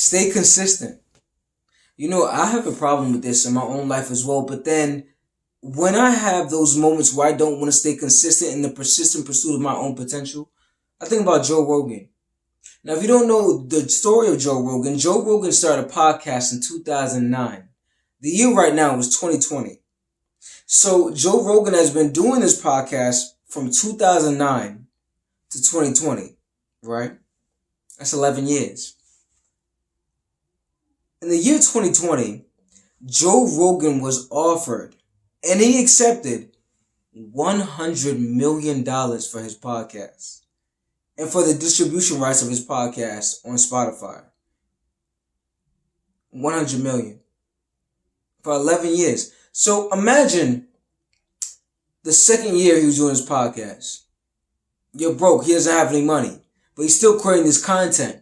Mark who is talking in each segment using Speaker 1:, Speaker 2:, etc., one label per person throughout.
Speaker 1: Stay consistent. I have a problem with this in my own life as well, but then when I have those moments where I don't want to stay consistent in the persistent pursuit of my own potential, I think about Joe Rogan. Now, if you don't know the story of Joe Rogan started a podcast in 2009. The year right now is 2020. So Joe Rogan has been doing this podcast from 2009 to 2020, right? That's 11 years. In the year 2020, Joe Rogan was offered, and he accepted, $100 million for his podcast and for the distribution rights of his podcast on Spotify. 100 million for 11 years. So imagine the second year he was doing his podcast. You're broke. He doesn't have any money, but he's still creating this content.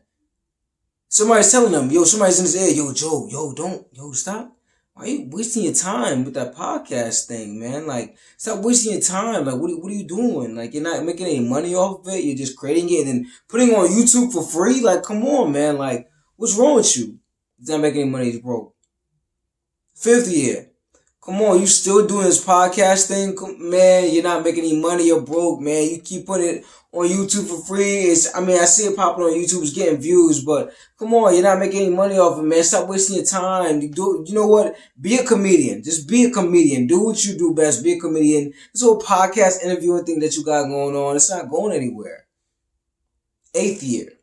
Speaker 1: Somebody's telling him, somebody's in his ear, Joe, stop. Why are you wasting your time with that podcast thing, man? Like, stop wasting your time. Like, what are you doing? Like, you're not making any money off of it. You're just creating it and then putting it on YouTube for free. Like, come on, man. Like, what's wrong with you? He's not making any money. He's broke. Fifth year. Come on, you still doing this podcast thing? Man, you're not making any money. You're broke, man. You keep putting it on YouTube for free. I see it popping on YouTube. It's getting views, but come on, you're not making any money off it, man. Stop wasting your time. You know what? Be a comedian. Just be a comedian. Do what you do best. Be a comedian. This whole podcast interviewing thing that you got going on, it's not going anywhere. 8th year.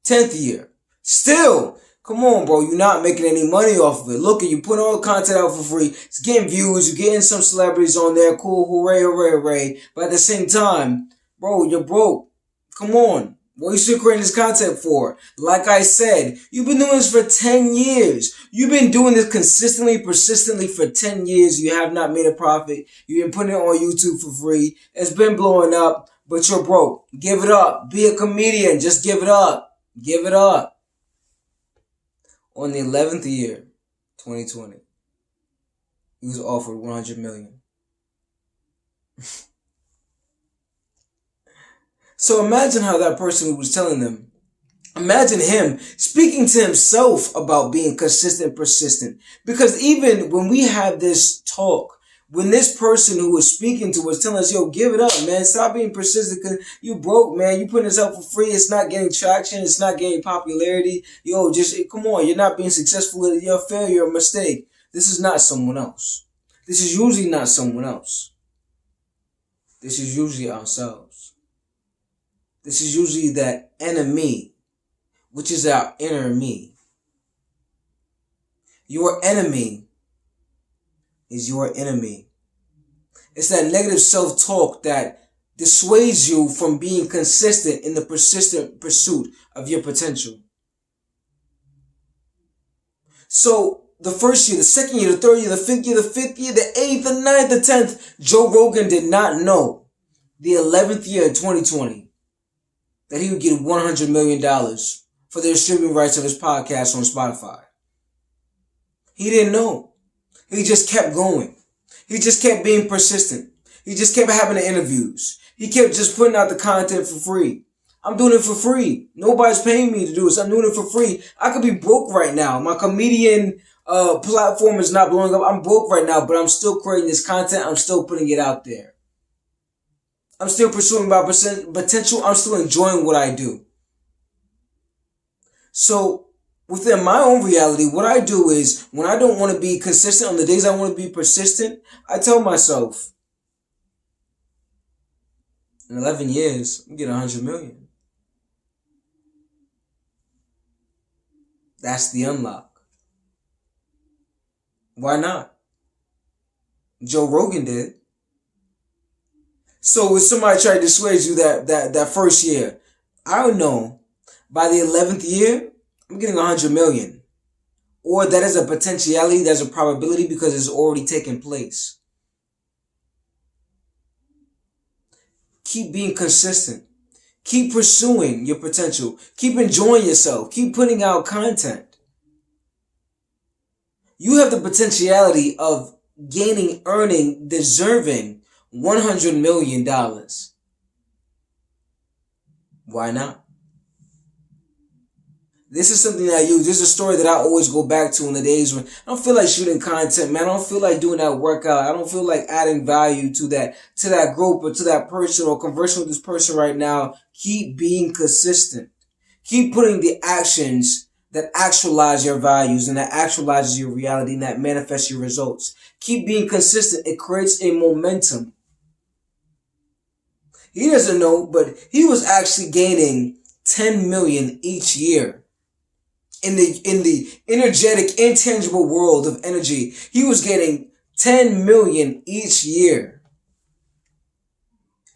Speaker 1: 10th year. Still. Come on, bro. You're not making any money off of it. Look, you put all the content out for free. It's getting views. You're getting some celebrities on there. Cool. Hooray, hooray, hooray. But at the same time, bro, you're broke. Come on. What are you still creating this content for? Like I said, you've been doing this for 10 years. You've been doing this consistently, persistently for 10 years. You have not made a profit. You've been putting it on YouTube for free. It's been blowing up, but you're broke. Give it up. Be a comedian. Just give it up. Give it up. On the 11th year, 2020, he was offered $100 million. So imagine how that person who was telling them, imagine him speaking to himself about being consistent, persistent. Because even when we have this talk, when this person who was speaking to us telling us, give it up, man. Stop being persistent because you broke, man. You putting this out for free. It's not getting traction. It's not getting popularity. Come on. You're not being successful. You're a failure, a mistake. This is not someone else. This is usually not someone else. This is usually ourselves. This is usually that enemy, which is our inner me. Your enemy is your enemy. It's that negative self-talk that dissuades you from being consistent in the persistent pursuit of your potential. So the first year, the second year, the third year, the fifth year, the 8th, the 9th, the 10th, Joe Rogan did not know the 11th year in 2020 that he would get $100 million for the distributing rights of his podcast on Spotify. He didn't know. He just kept going. He just kept being persistent. He just kept having the interviews. He kept just putting out the content for free. I'm doing it for free. Nobody's paying me to do this. I'm doing it for free. I could be broke right now. My comedian platform is not blowing up. I'm broke right now, but I'm still creating this content. I'm still putting it out there. I'm still pursuing my potential. I'm still enjoying what I do. So within my own reality, what I do is when I don't want to be consistent on the days I want to be persistent, I tell myself, in 11 years, I'm getting $100 million. That's the unlock. Why not? Joe Rogan did. So if somebody tried to dissuade you that first year, I don't know, by the 11th year, I'm getting $100 million. Or that is a potentiality, that's a probability because it's already taken place. Keep being consistent. Keep pursuing your potential. Keep enjoying yourself. Keep putting out content. You have the potentiality of gaining, earning, deserving $100 million. Why not? This is something that I use. This is a story that I always go back to in the days when I don't feel like shooting content, man. I don't feel like doing that workout. I don't feel like adding value to that group or to that person or conversing with this person right now. Keep being consistent. Keep putting the actions that actualize your values and that actualizes your reality and that manifests your results. Keep being consistent. It creates a momentum. He doesn't know, but he was actually gaining 10 million each year. In the energetic, intangible world of energy, he was getting 10 million each year.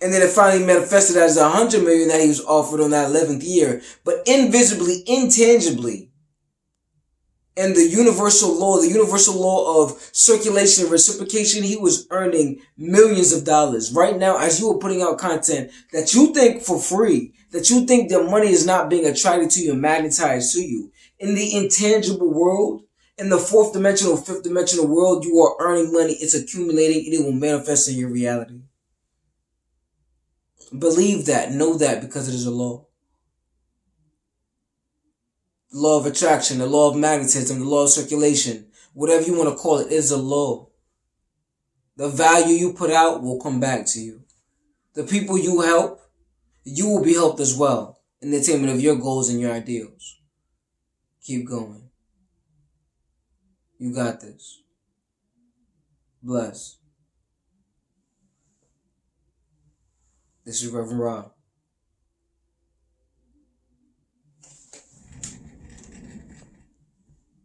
Speaker 1: And then it finally manifested as 100 million that he was offered on that 11th year. But invisibly, intangibly, and the universal law of circulation and reciprocation, he was earning millions of dollars. Right now, as you are putting out content that you think for free, that you think the money is not being attracted to you and magnetized to you, in the intangible world, in the fourth dimensional, fifth dimensional world, you are earning money. It's accumulating and it will manifest in your reality. Believe that, know that, because it is a law. The law of attraction, the law of magnetism, the law of circulation, whatever you want to call it, is a law. The value you put out will come back to you. The people you help, you will be helped as well in the attainment of your goals and your ideals. Keep going. You got this. Bless. This is Reverend Rah.